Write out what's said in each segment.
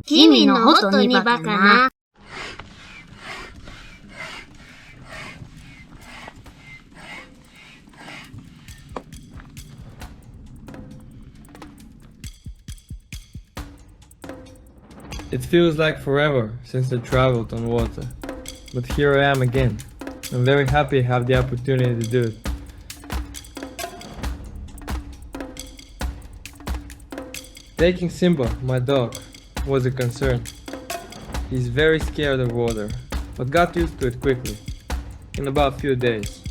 君のほとにばかな。It feels like forever since I traveled on water, but here I am again. I'm very happy I have the opportunity to do it. Taking Simba, my dog, was a concern. He's very scared of water, but got used to it quickly, in about a few days.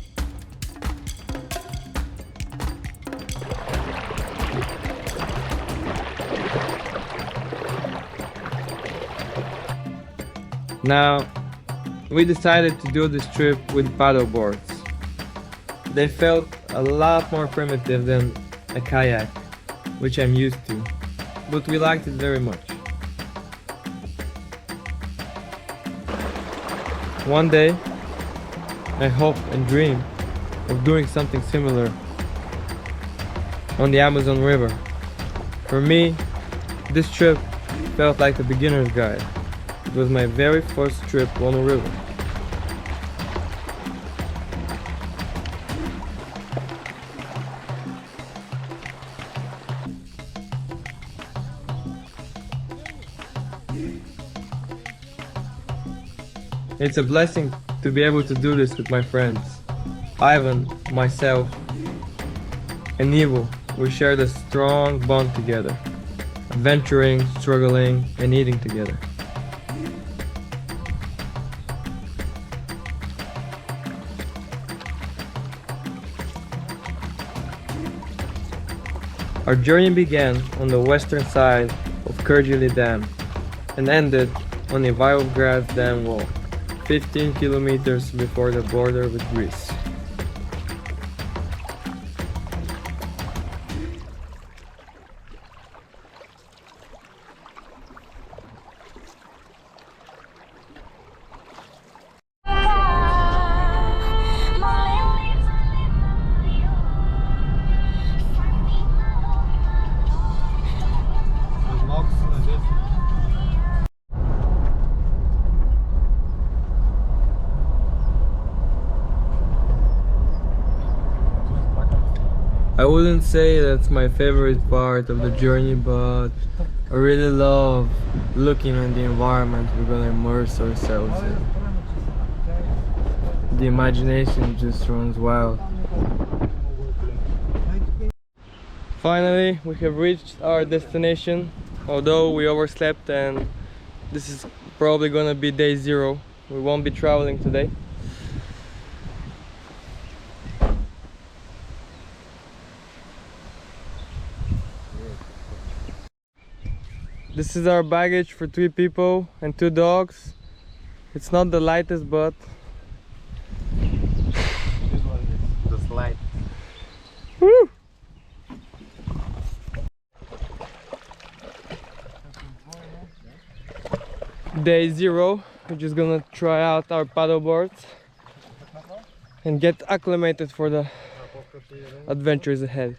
Now, we decided to do this trip with paddleboards. They felt a lot more primitive than a kayak, which I'm used to, but we liked it very much. One day, I hope and dream of doing something similar on the Amazon River. For me, this trip felt like a beginner's guide. It was my very first trip on a river. It's a blessing to be able to do this with my friends. Ivan, myself, and Ivo, we shared a strong bond together, adventuring, struggling, and eating together. Our journey began on the western side of Georgnikolov Dam and ended on the Volgograd Dam wall, 15 kilometers before the border with Greece. I wouldn't say that's my favorite part of the journey, but I really love looking at the environment we're gonna immerse ourselves in. The imagination just runs wild. Finally, we have reached our destination, although we overslept and this is probably gonna be day 0. We won't be traveling today. This is our baggage for 3 people and 2 dogs. It's not the lightest, but This one is the slide. woo! Day 0, we're just gonna try out our paddleboards and get acclimated for the adventures ahead.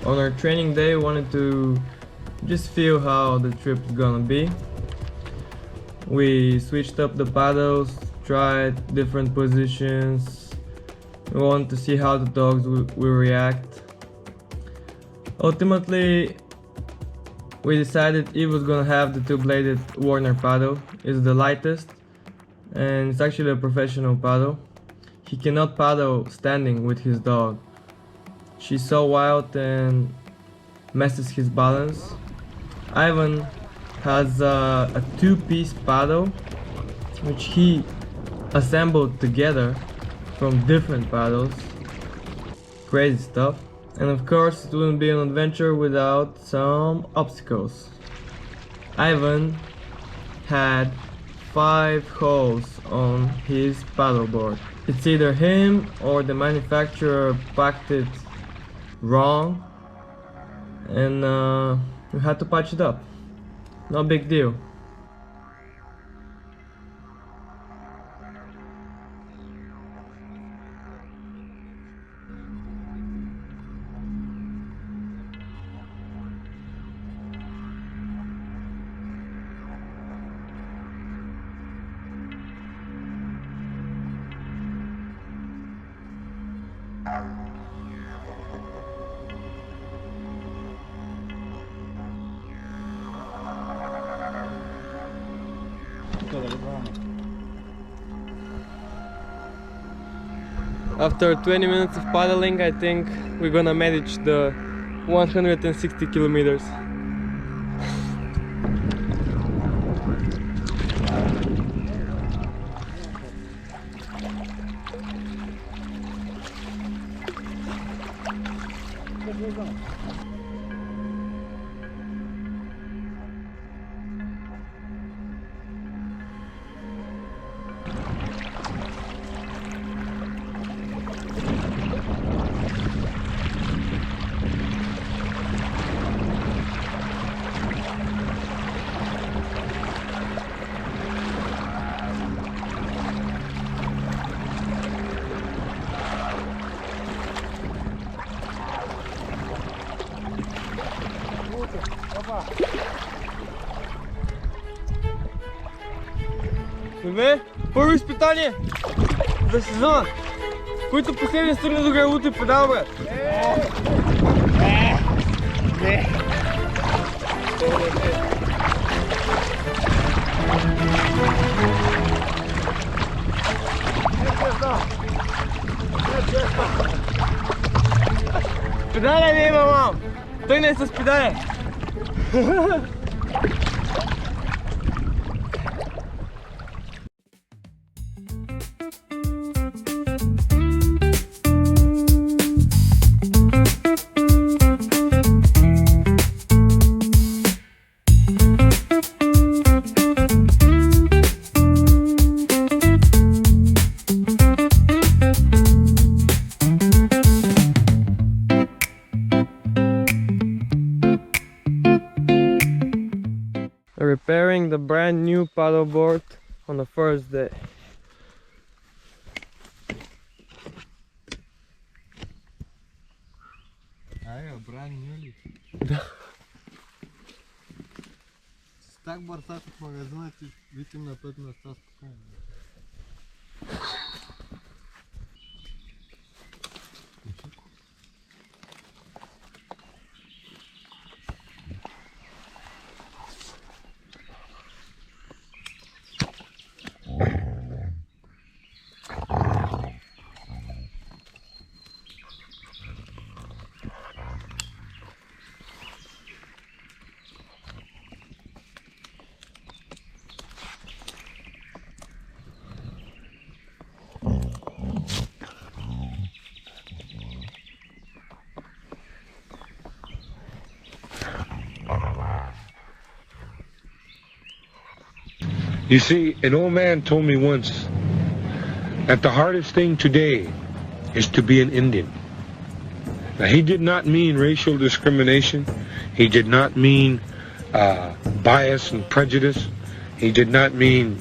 On our training day, we wanted to just feel how the trip is gonna be. We switched up the paddles, tried different positions. We wanted to see how the dogs will react. Ultimately, we decided Eve was gonna have the 2-bladed Warner paddle. It's the lightest and it's actually a professional paddle. He cannot paddle standing with his dog. She's so wild and messes his balance. Ivan has a 2-piece paddle which he assembled together from different paddles. Crazy stuff. And of course it wouldn't be an adventure without some obstacles. Ivan had 5 holes on his paddleboard. It's either him or the manufacturer packed it wrong, and We had to patch it up. No big deal. After 20 minutes of paddling, I think we're gonna manage the 160 kilometers. Добре, първо изпитание за сезона. Който последния стигне до гребото и педал, бе. Педаля не има, мам. Той не е с педаля. Repairing the brand new paddleboard on the first day. Brand new ли? Да. С так бързах в магазина ти витим на 5 места спокойно. You see, an old man told me once that the hardest thing today is to be an Indian. Now, he did not mean racial discrimination. He did not mean bias and prejudice. He did not mean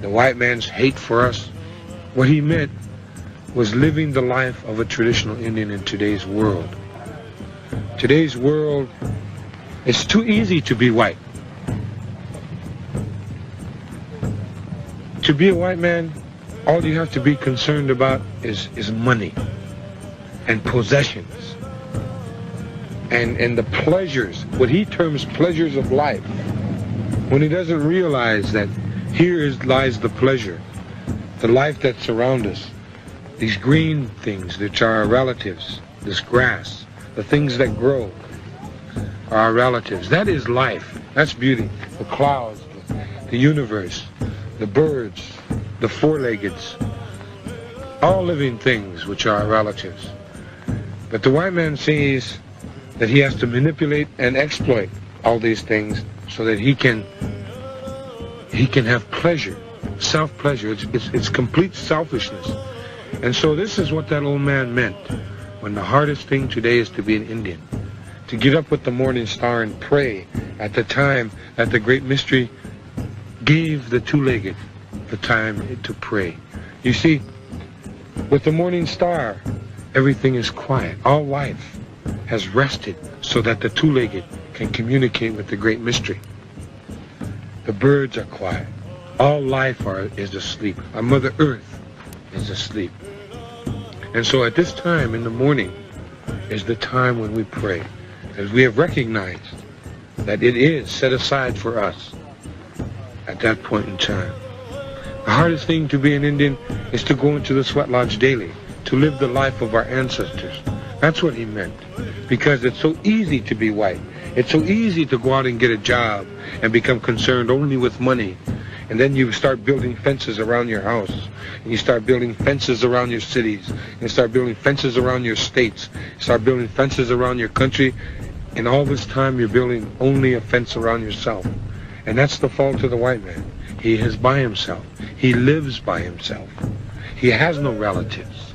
the white man's hate for us. What he meant was living the life of a traditional Indian in today's world. Today's world, it's too easy to be white. To be a white man, all you have to be concerned about is money and possessions and the pleasures, what he terms pleasures of life, when he doesn't realize that here lies the pleasure, the life that's around us, these green things which are our relatives, this grass, the things that grow are our relatives. That is life. That's beauty. The clouds, the universe, the birds, the four-leggeds, all living things which are our relatives. But the white man sees that he has to manipulate and exploit all these things so that he can have pleasure, self-pleasure. It's complete selfishness. And so this is what that old man meant when the hardest thing today is to be an Indian. to get up with the morning star and pray at the time that the great mystery gave the two-legged the time to pray. You see, with the morning star, everything is quiet. All life has rested so that the two-legged can communicate with the great mystery. The birds are quiet. All life is asleep. Our Mother Earth is asleep. And so at this time in the morning is the time when we pray, as we have recognized that it is set aside for us at that point in time. The hardest thing to be an Indian is to go into the sweat lodge daily, to live the life of our ancestors. That's what he meant. Because it's so easy to be white. It's so easy to go out and get a job and become concerned only with money. And then you start building fences around your house. And you start building fences around your cities. And you start building fences around your states. You start building fences around your country. And all this time you're building only a fence around yourself. And that's the fault of the white man. He is by himself. He lives by himself. He has no relatives.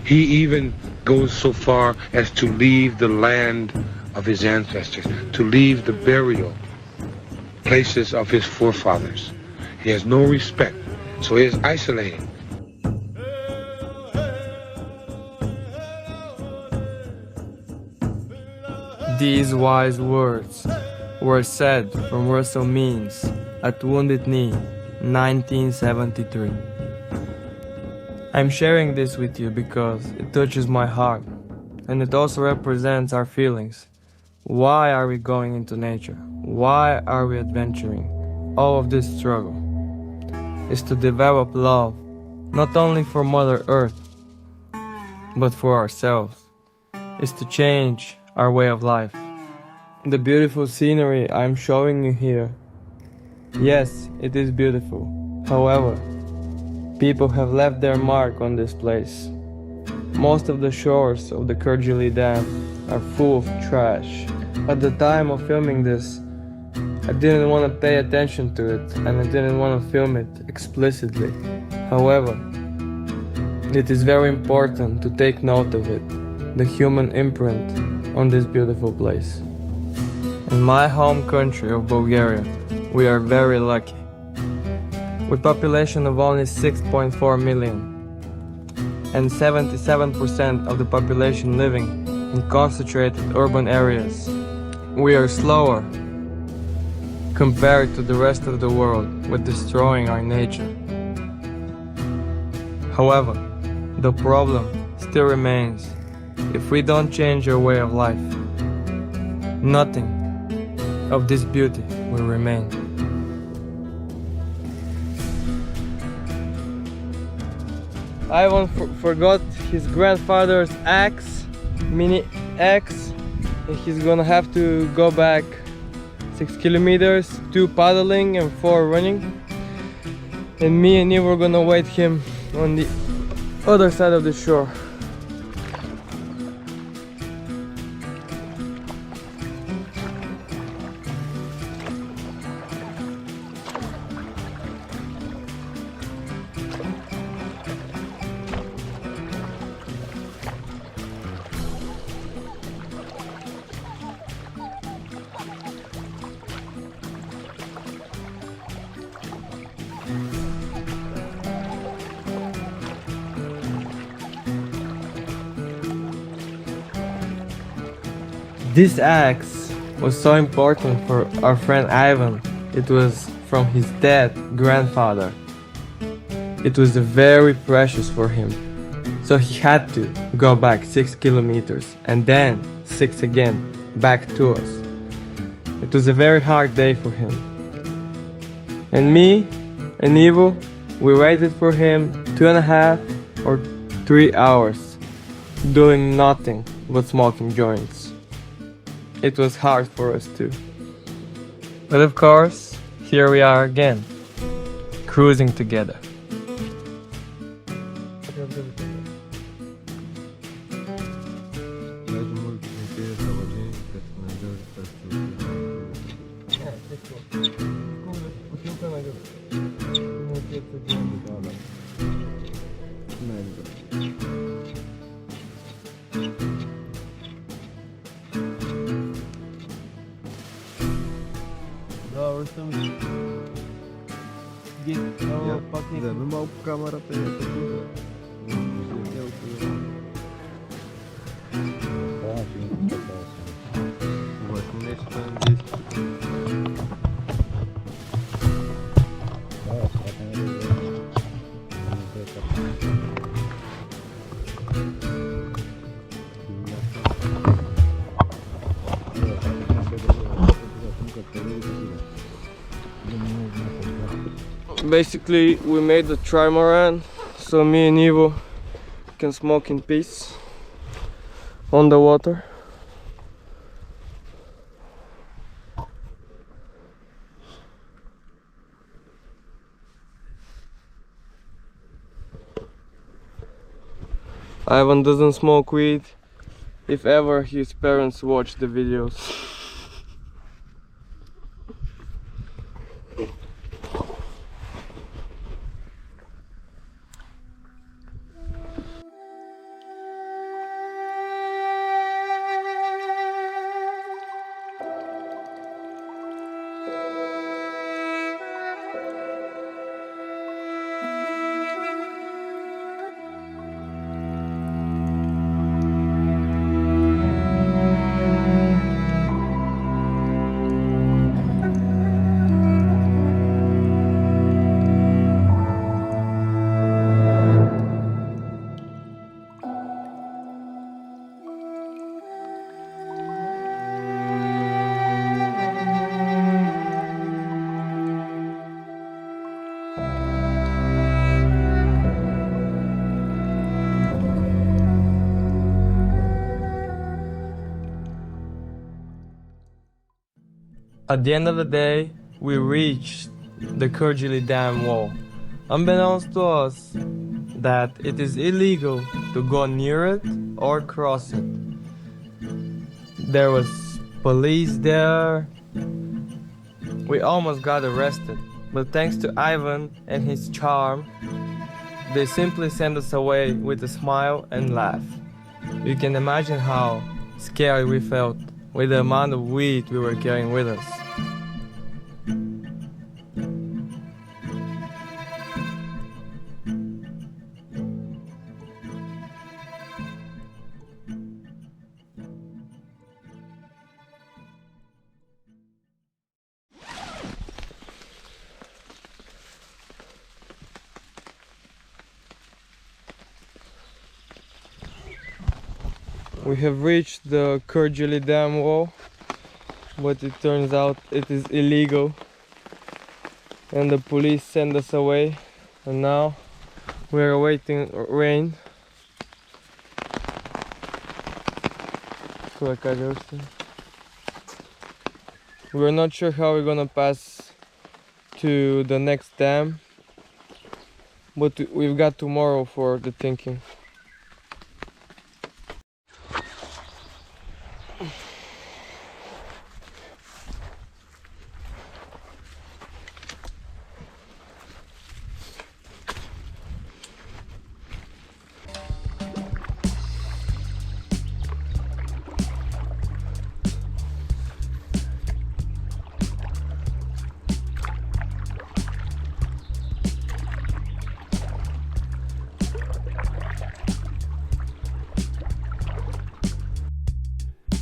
He even goes so far as to leave the land of his ancestors, to leave the burial places of his forefathers. He has no respect, so he is isolated. These wise words were said from Russell Means at Wounded Knee, 1973. I'm sharing this with you because it touches my heart, and it also represents our feelings. Why are we going into nature? Why are we adventuring? All of this struggle is to develop love, not only for Mother Earth, but for ourselves. Is to change our way of life. The beautiful scenery I'm showing you here, yes, it is beautiful. However, people have left their mark on this place. Most of the shores of the Kurgili Dam are full of trash. At the time of filming this, I didn't want to pay attention to it, and I didn't want to film it explicitly. However, it is very important to take note of it, the human imprint on this beautiful place. In my home country of Bulgaria, we are very lucky. With population of only 6.4 million and 77% of the population living in concentrated urban areas, we are slower compared to the rest of the world with destroying our nature. However, the problem still remains. If we don't change our way of life, nothing of this beauty will remain. Ivan forgot his grandfather's axe, mini axe, and he's gonna have to go back 6 kilometers, 2 paddling and 4 running. And me and Eve were gonna wait him on the other side of the shore. This axe was so important for our friend Ivan. It was from his dead grandfather. It was very precious for him. So he had to go back 6 kilometers and then 6 again back to us. It was a very hard day for him. And me and Ivo, we waited for him 2.5 or 3 hours, doing nothing but smoking joints. It was hard for us too. But of course, here we are again, cruising together. съм ги пътник. Вземе малко камерата и е такива. Върху нещо на английски. Basically, we made the trimaran, so me and Ivo can smoke in peace on the water. Ivan doesn't smoke weed, if ever his parents watch the videos. At the end of the day, we reached the Kurgili Dam wall. Unbeknownst to us that it is illegal to go near it or cross it. There was police there. We almost got arrested, but thanks to Ivan and his charm, they simply sent us away with a smile and laugh. You can imagine how scared we felt with the amount of weed we were carrying with us. We have reached the Kurgili Dam wall, but it turns out it is illegal and the police sent us away, and now we are awaiting rain. We're not sure how we're gonna pass to the next dam, but we've got tomorrow for the thinking.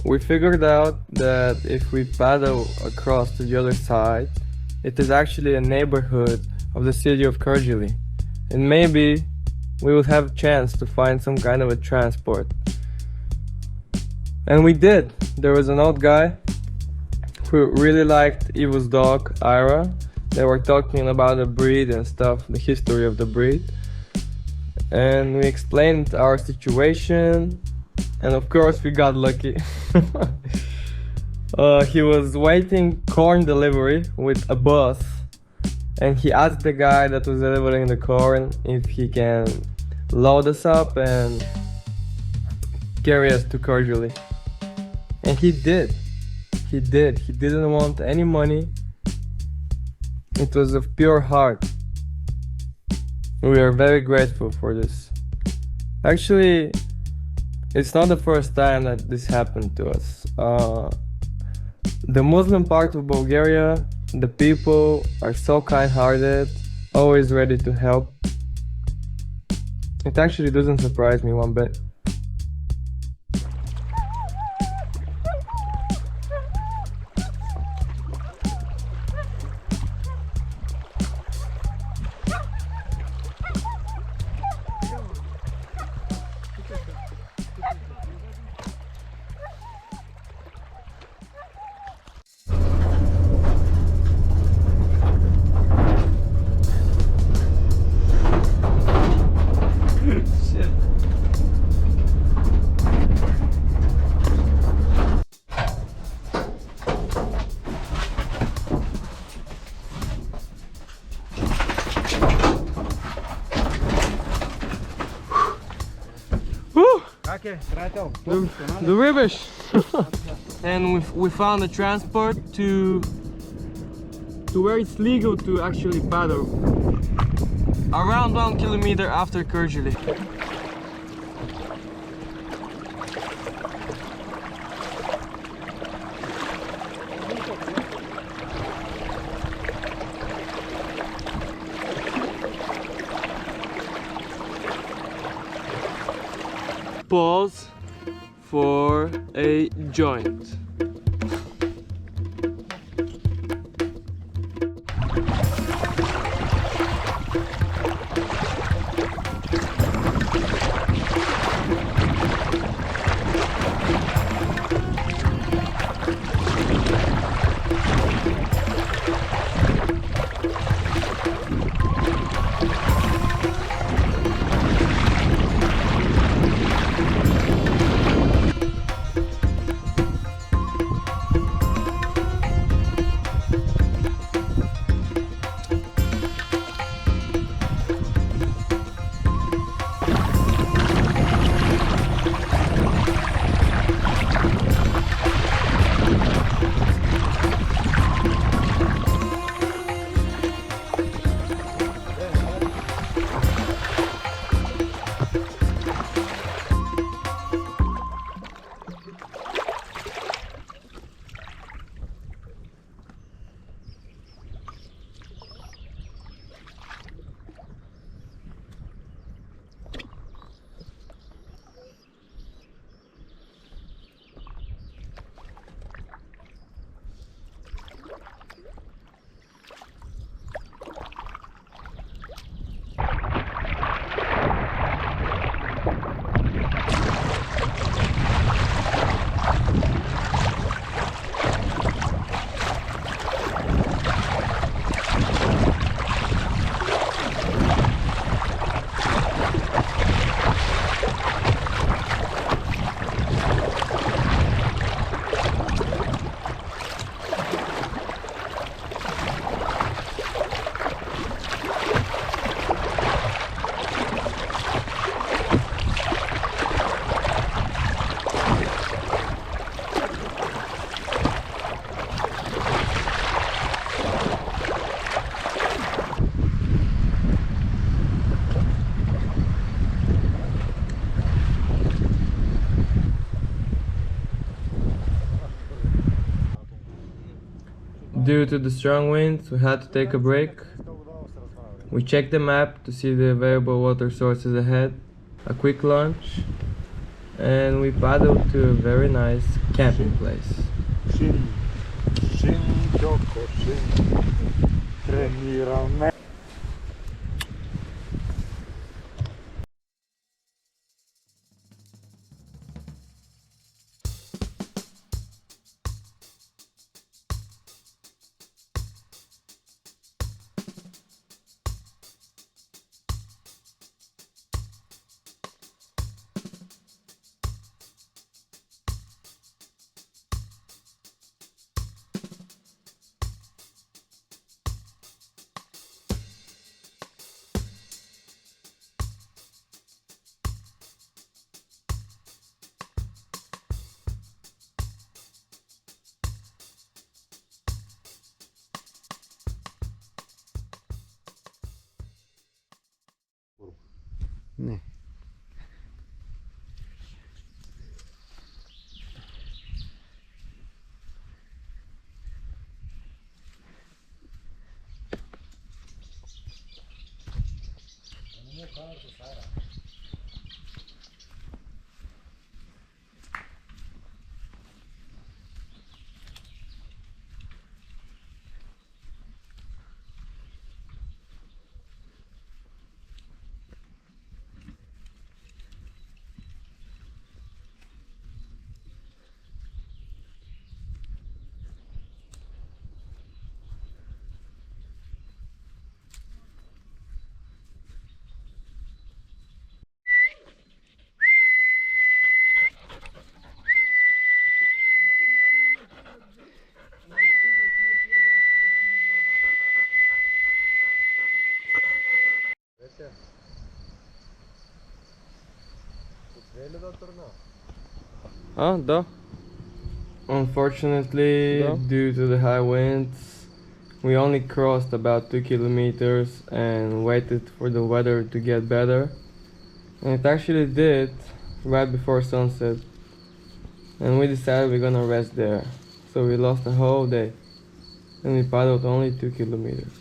We figured out that if we paddle across to the other side, it is actually a neighborhood of the city of Kurgili, and maybe we would have a chance to find some kind of a transport. And we did. There was an old guy who really liked Ivo's dog, Arda. They were talking about the breed and stuff, the history of the breed. And we explained our situation, and of course we got lucky. He was waiting corn delivery with a bus, and he asked the guy that was delivering the corn if he can load us up and carry us to Kurgili. And he did. He didn't want any money. It was of pure heart. We are very grateful for this. Actually, it's not the first time that this happened to us. The Muslim part of Bulgaria The people are so kind-hearted, always ready to help. It actually doesn't surprise me one bit. The rubbish! And we found a transport to where it's legal to actually paddle. Around 1 kilometer after Kyrgyzstan. Pause for a joint. Due to the strong winds, we had to take a break. We checked the map to see the available water sources ahead, a quick lunch, and we paddled to a very nice camping place. Да. Unfortunately, due to the high winds, we only crossed about 2 kilometers and waited for the weather to get better. And it actually did right before sunset. And we decided we're gonna rest there. So we lost the whole day. And we paddled only 2 kilometers.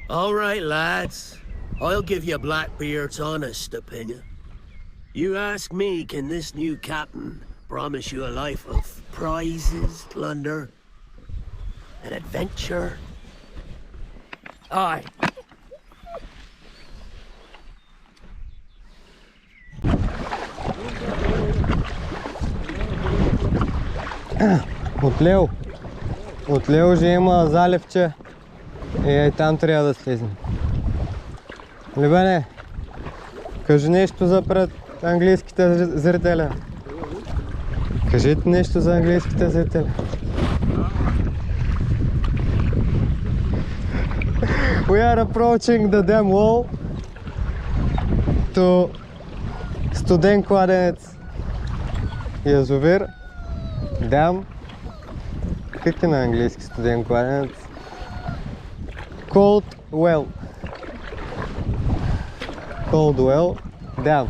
All right, lads. I'll give you Blackbeard's honest opinion. You ask me, can this new captain promise you a life of prizes, plunder, and adventure? Aye. Отляво уже има заливче и там трябва да слезем. Любене, кажи нещо за пред английските зрители. Кажете нещо за английските зрители. We are approaching the dam wall to студен кладенец язовир. Дам. Как е на английски студен кладенец? Cold well. Cold well. Dam.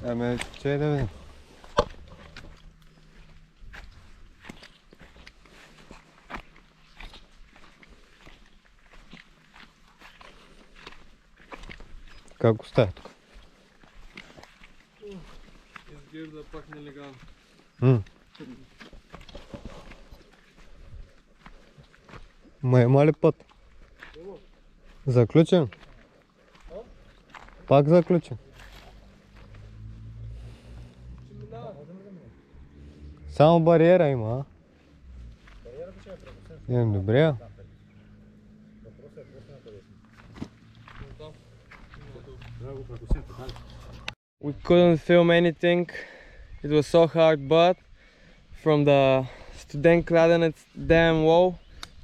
Ами, че да видим? Как остава тук? Изглежда пак нелегално. Ма има ли път? Заключен? Пак заключен? Само бариера има, а? Добре. We couldn't film anything. It was so hard, but from the Studentkladenet dam wall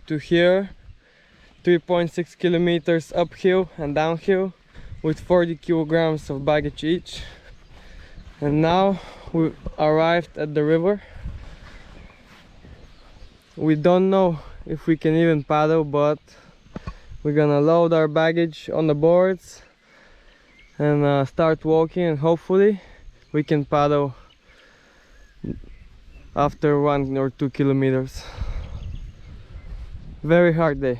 to here, 3.6 kilometers uphill and downhill with 40 kilograms of baggage each. And now we arrived at the river. We don't know if we can even paddle, but we're gonna load our baggage on the boards and start walking, and hopefully we can paddle after 1 or 2 kilometers. Very hard day.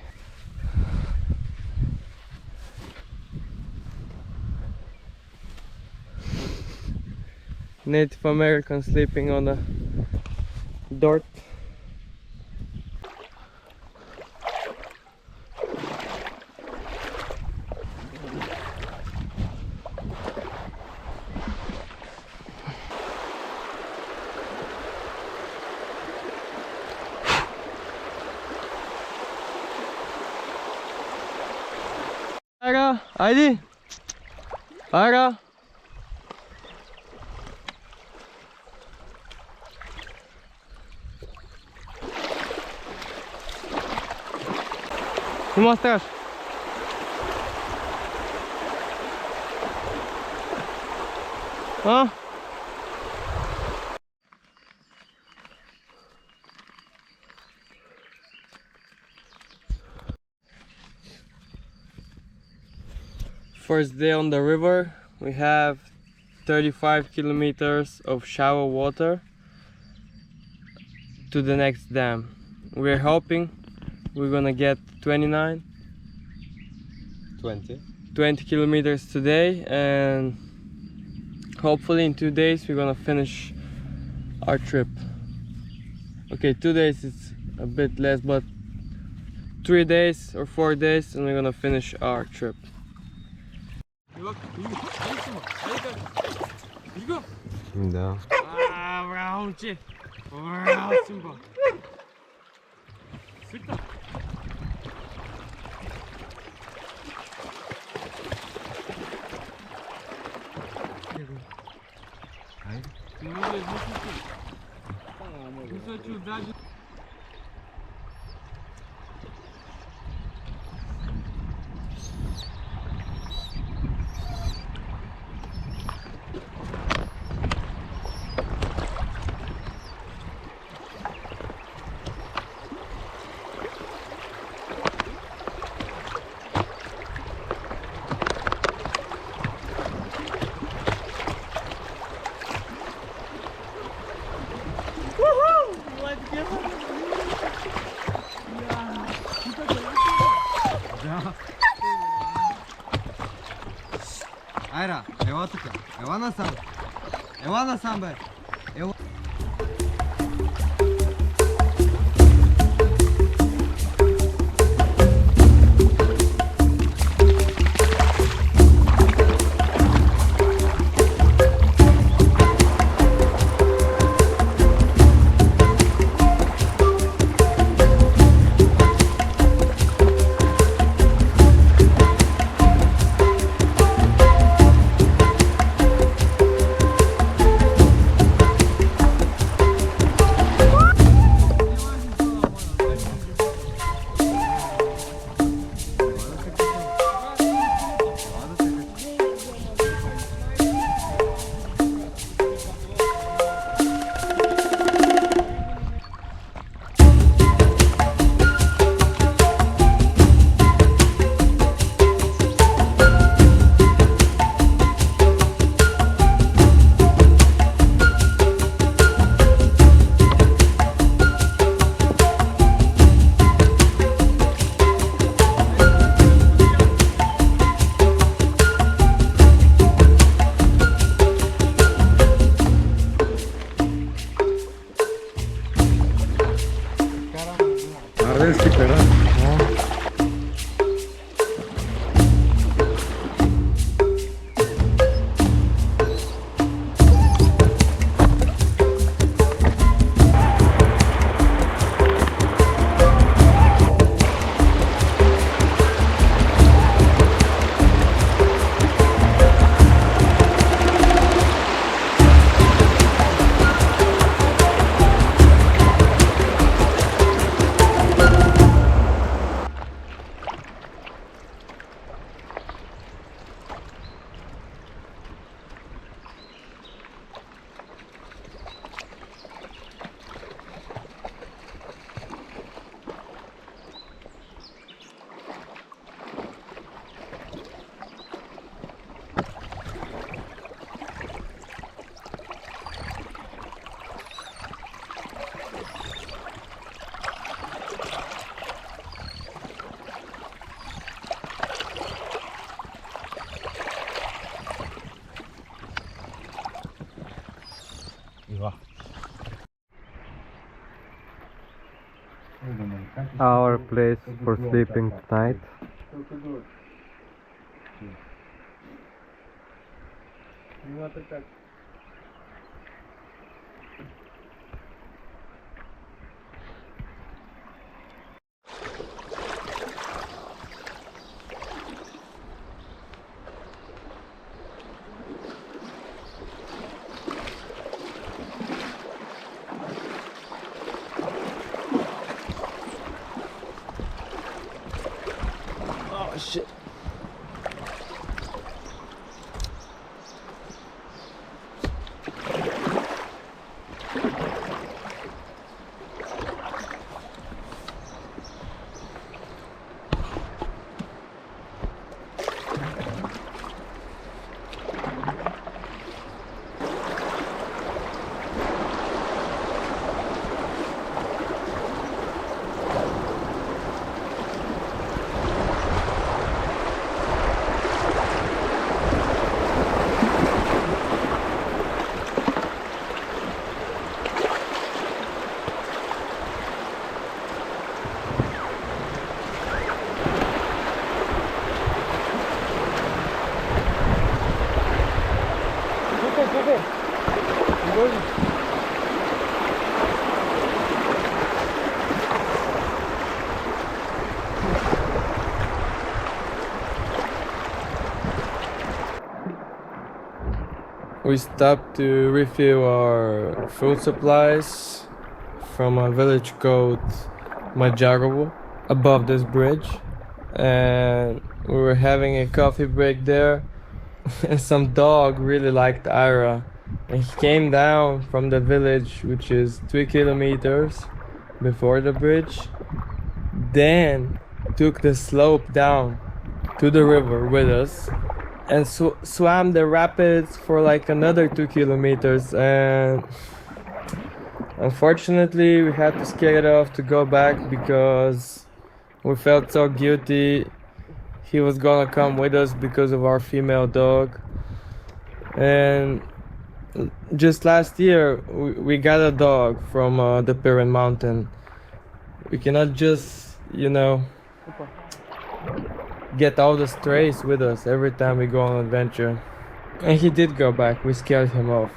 Native Americans sleeping on the dirt. Arda, haydi. Arda. Nu mă strași. Ha? First day on the river, we have 35 kilometers of shallow water to the next dam. We're hoping we're gonna get 20 kilometers today, and hopefully in 2 days we're gonna finish our trip. Okay, 2 days is a bit less, but 3 days or 4 days and we're gonna finish our trip. Да. Браво, момче! Браво, Симба! Свита! Айра, ела тук. Ела насам. Ела насам, бе. Ела. our place for sleeping tonight. Oh shit. We stopped to refill our food supplies from a village called Majarovo above this bridge, and we were having a coffee break there. And some dog really liked Arda, and he came down from the village, which is 3 kilometers before the bridge, then took the slope down to the river with us and swam the rapids for like another 2 kilometers, and unfortunately we had to scare it off to go back because we felt so guilty. He was gonna come with us because of our female dog. And just last year we got a dog from the Pirin mountain. We cannot just, you know, get all the strays with us every time we go on an adventure. And he did go back. We scared him off.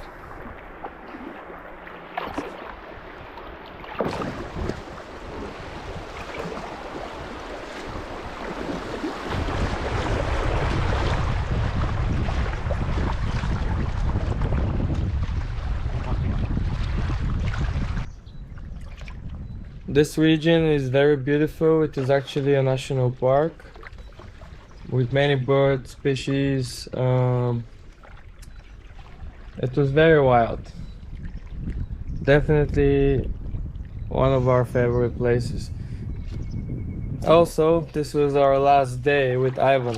This region is very beautiful. It is actually a national park with many bird species. It was very wild. Definitely one of our favorite places. Also, this was our last day with Ivan.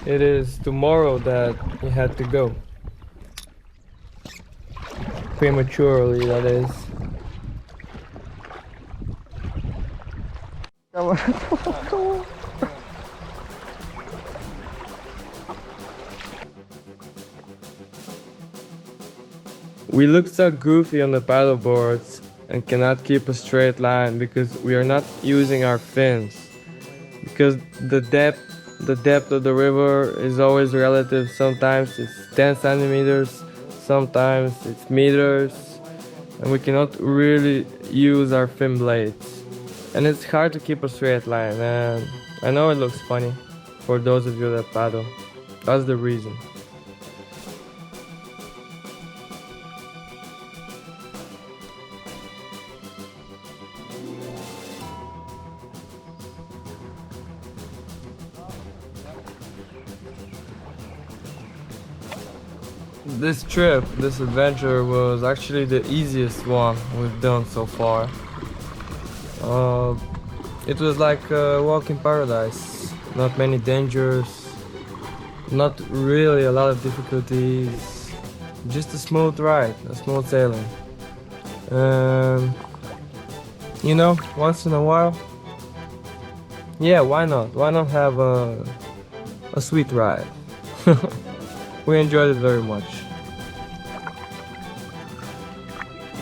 It is tomorrow that he had to go. Prematurely, that is. We look so goofy on the paddleboards and cannot keep a straight line because we are not using our fins. Because the depth of the river is always relative. Sometimes it's 10 centimeters, sometimes it's meters, and we cannot really use our fin blades. And it's hard to keep a straight line, and I know it looks funny for those of you that paddle. That's the reason. This trip, this adventure was actually the easiest one we've done so far. It was like a walk in paradise. Not many dangers, not really a lot of difficulties, just a smooth ride, a smooth sailing. You know, once in a while, yeah, why not? Why not have a sweet ride? We enjoyed it very much.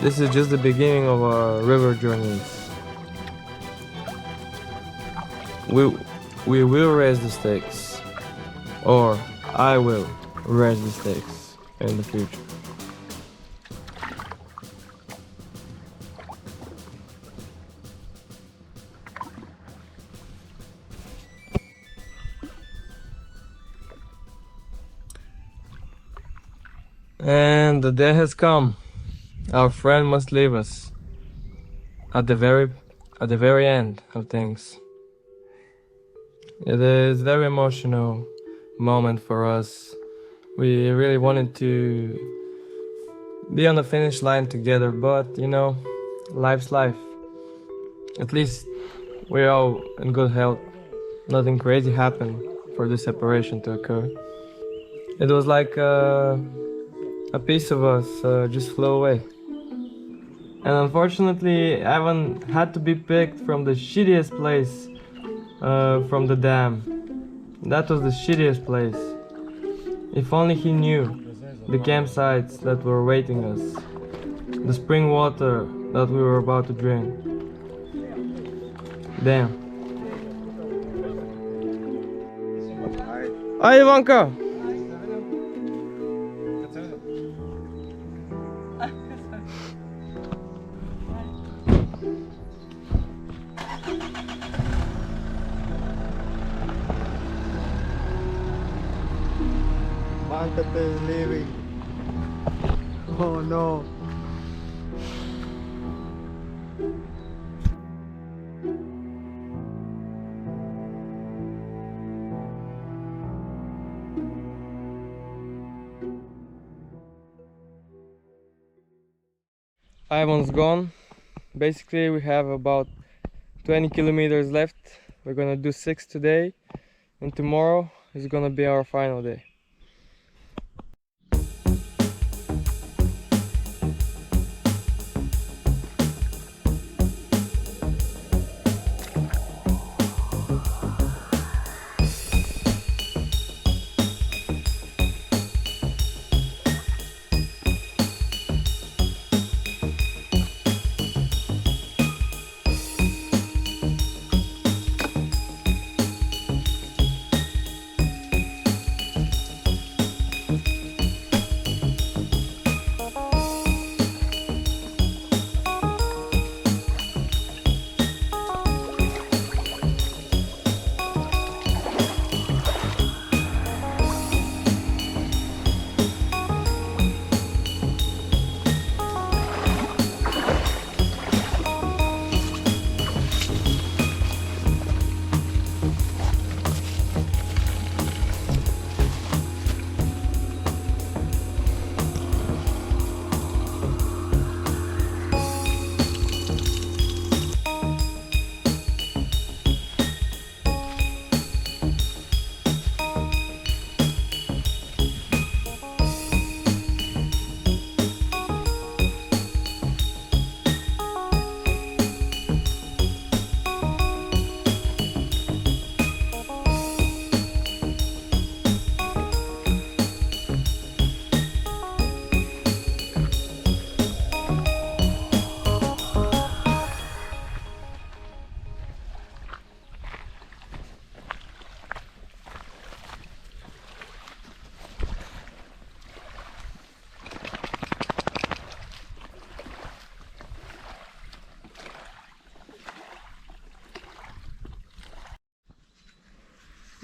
This is just the beginning of our river journeys. we will raise the stakes, or I will raise the stakes in the future. And the day has come. Our friend must leave us at the very end of things. It is a very emotional moment for us. We really wanted to be on the finish line together, but you know, life's life. At least we're all in good health. Nothing crazy happened for this separation to occur. It was like a piece of us just flew away. And unfortunately, Ivan had to be picked from the shittiest place from the dam. That was the shittiest place. If only he knew the campsites that were awaiting us, the spring water that we were about to drink. Damn. Hi Ivanka! Pankaj is leaving. Oh no. Ivan's gone. Basically we have about 20 kilometers left. We're gonna do 6 today, and tomorrow is gonna be our final day.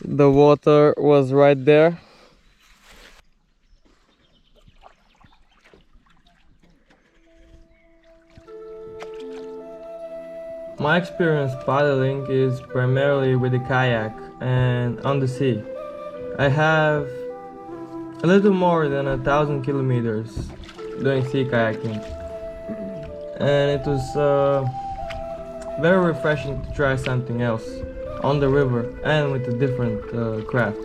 The water was right there. My experience paddling is primarily with a kayak and on the sea. I have a little more than 1,000 kilometers doing sea kayaking, and it was very refreshing to try something else on the river and with a different craft.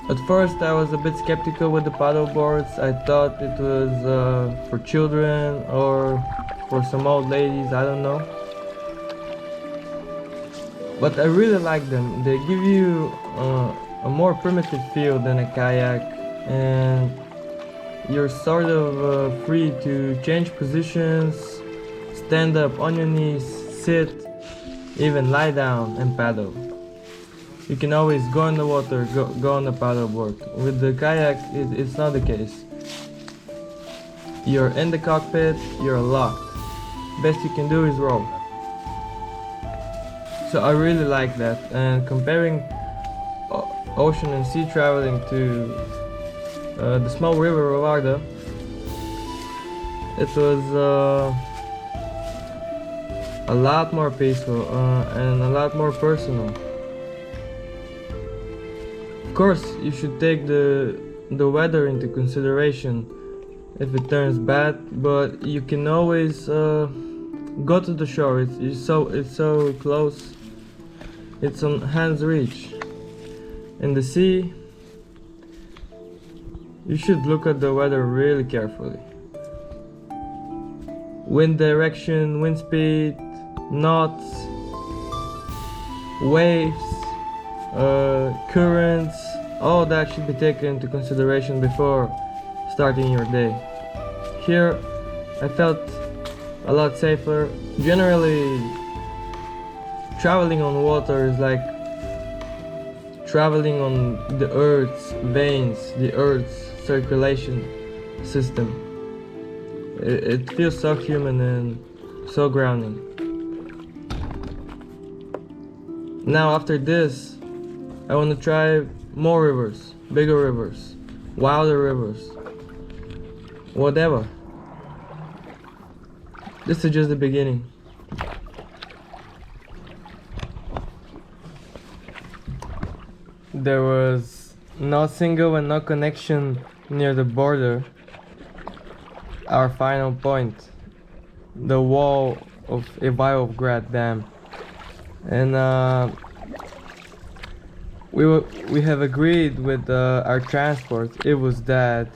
At first I was a bit skeptical with the paddleboards. I thought it was for children or for some old ladies, I don't know. But I really like them. They give you a more primitive feel than a kayak, and you're sort of free to change positions, stand up on your knees, sit, even lie down and paddle. You can always go in the water, go on the paddleboard. With the kayak, it's not the case. You're in the cockpit, you're locked. Best you can do is row. So I really like that, and comparing ocean and sea traveling to the small river of Arda, it was a lot more peaceful and a lot more personal. Of course, you should take the weather into consideration if it turns bad, but you can always go to the shore. It's so close. It's on hand's reach. In the sea, you should look at the weather really carefully. Wind direction, wind speed, knots, waves, currents, all that should be taken into consideration before starting your day. Here, I felt a lot safer. Generally, traveling on water is like traveling on the Earth's veins, the Earth's circulation system. It feels so human and so grounding. Now after this, I want to try more rivers, bigger rivers, wilder rivers, whatever. This is just the beginning. There was no signal and no connection near the border. Our final point, the wall of Ivailov Dam, and we have agreed with our transport. It was that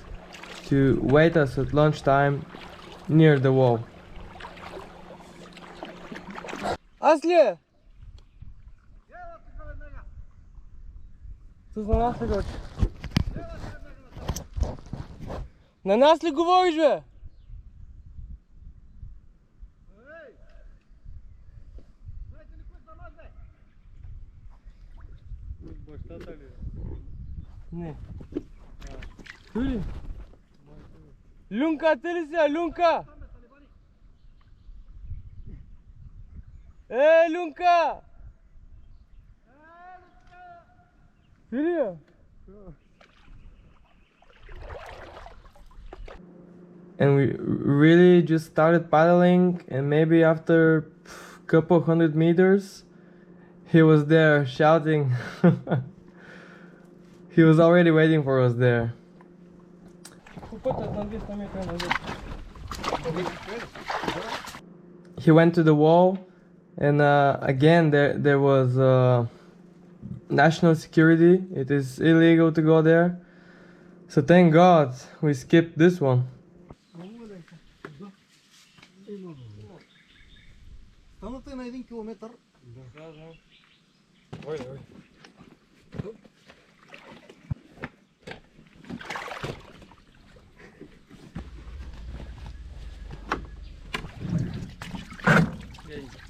to wait us at lunchtime near the wall. Asli! На нас ли говориш, бе? Не. Чули? Люнка, ти ли си, Люнка? Люнка! Чули? And we really just started paddling, and maybe after a couple hundred meters, he was there shouting. He was already waiting for us there. He went to the wall, and again there was national security. It is illegal to go there. So thank God we skipped this one. Станете на 1 километър. Ой, ой. Yeah.